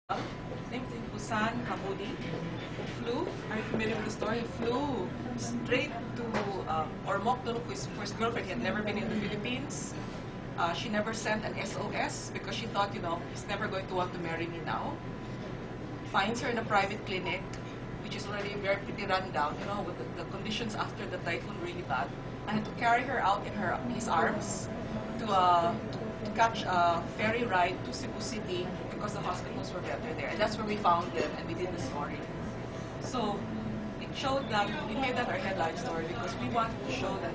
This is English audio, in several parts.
Named Busan Kamudi, who flew, are you familiar with the story? He flew straight to, or Mokdolo, who is his first girlfriend. He had never been in the Philippines. She never sent an SOS because she thought, he's never going to want to marry me now. Finds her in a private clinic, which is already very pretty run down, with the conditions after the typhoon really bad. I had to carry her out in his arms to catch a ferry ride to Cebu City because the hospitals were better there. And that's where we found them and we did the story. So it showed that, we made that our headline story because we wanted to show that,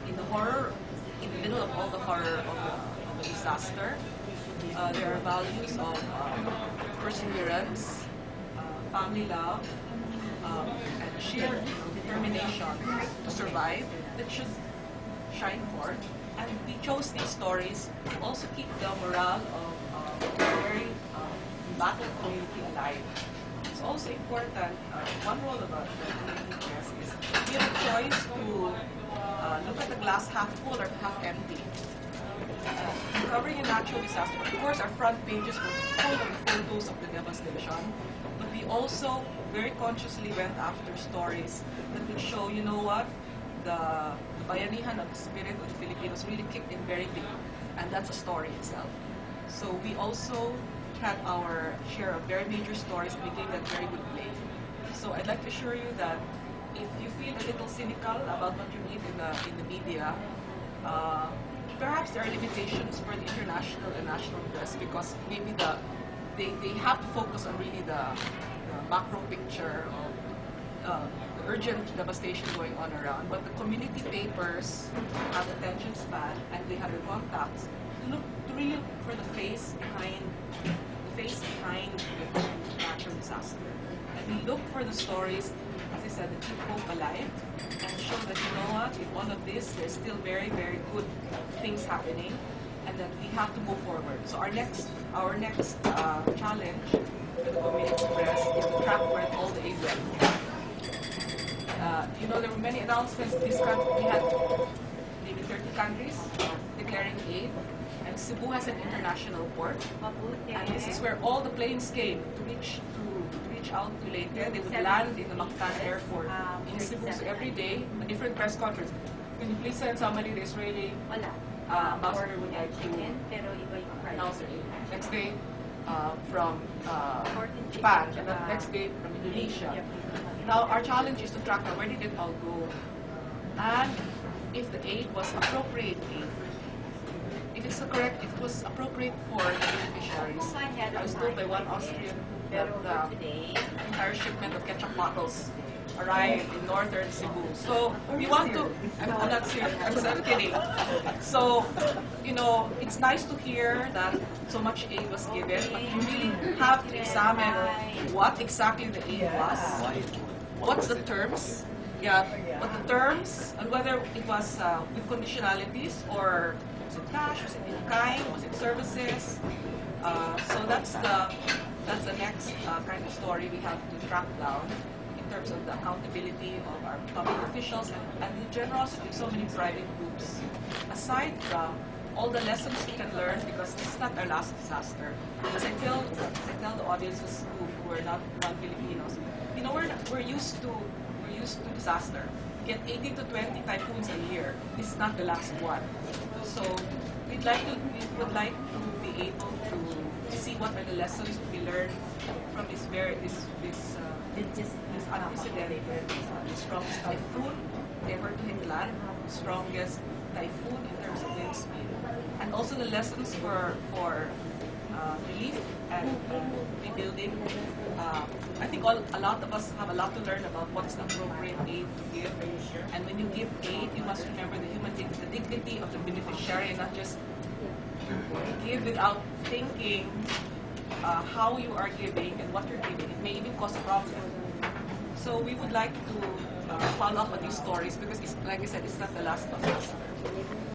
in the horror, in the middle of all the horror of the disaster, there are values of perseverance, family love, and sheer determination to survive that should shine forth. And we chose these stories to also keep the morale of a very battle community alive. It's also important, one role of a community press is we have a choice to look at the glass half full or half empty. Covering a natural disaster, of course our front pages were full of photos of the devastation, but we also very consciously went after stories that would show, the bayanihan of the spirit of the Filipinos really kicked in very big, and that's a story itself. So we also had our share of very major stories, and we gave that very good play. So I'd like to assure you that if you feel a little cynical about what you read in the media, perhaps there are limitations for the international and national press because maybe they have to focus on really the macro picture of the urgent devastation going on around. But the community papers have attention span and they have the contacts to really look for the face behind the natural disaster. And we look for the stories, as I said, that keep hope alive and show that in all of this there's still very, very good things happening and that we have to move forward. So our next challenge for the community press is to track where all the aid went. There were many announcements this country. We had maybe 30 countries declaring aid, and Cebu has an international port, and this is where all the planes came to reach out to Leyte. They would land in the Macluhan airport in Cebu. So every day, a different press conference. Can you please send somebody, the Israeli ambassador would like to announce their aid. Next day, from Japan, and the next day from Indonesia. Now, our challenge is to track where did it all go, and if the aid was appropriate aid. If it's correct, if it was appropriate for the beneficiaries. I was told by one Austrian that the entire shipment of ketchup bottles arrived in northern Cebu. So we want to, I'm not serious, I'm kidding. So, it's nice to hear that so much aid was given, but you really have to examine what exactly the aid was, what's the terms, what the terms, and whether it was with conditionalities or was it cash, was it in kind, was it services. So that's the next kind of story we have to track down in terms of the accountability of our public officials and the generosity of so many private groups. Aside from all the lessons we can learn, because this is not our last disaster. As I tell the audiences who are not non-Filipinos, we're used to disaster. We get 18 to 20 typhoons a year. This is not the last one. So we would like to be able to see what are the lessons we learned from this unprecedented, the strongest typhoon ever to hit land, the strongest typhoon in terms of wind speed, and also the lessons for relief and rebuilding. I think a lot of us have a lot to learn about what's the appropriate aid to give. And when you give aid, you must remember the dignity of the beneficiary, and not just give without thinking how you are giving and what you're giving. It may even cause a problem. So we would like to follow up on these stories because, like I said, it's not the last of us.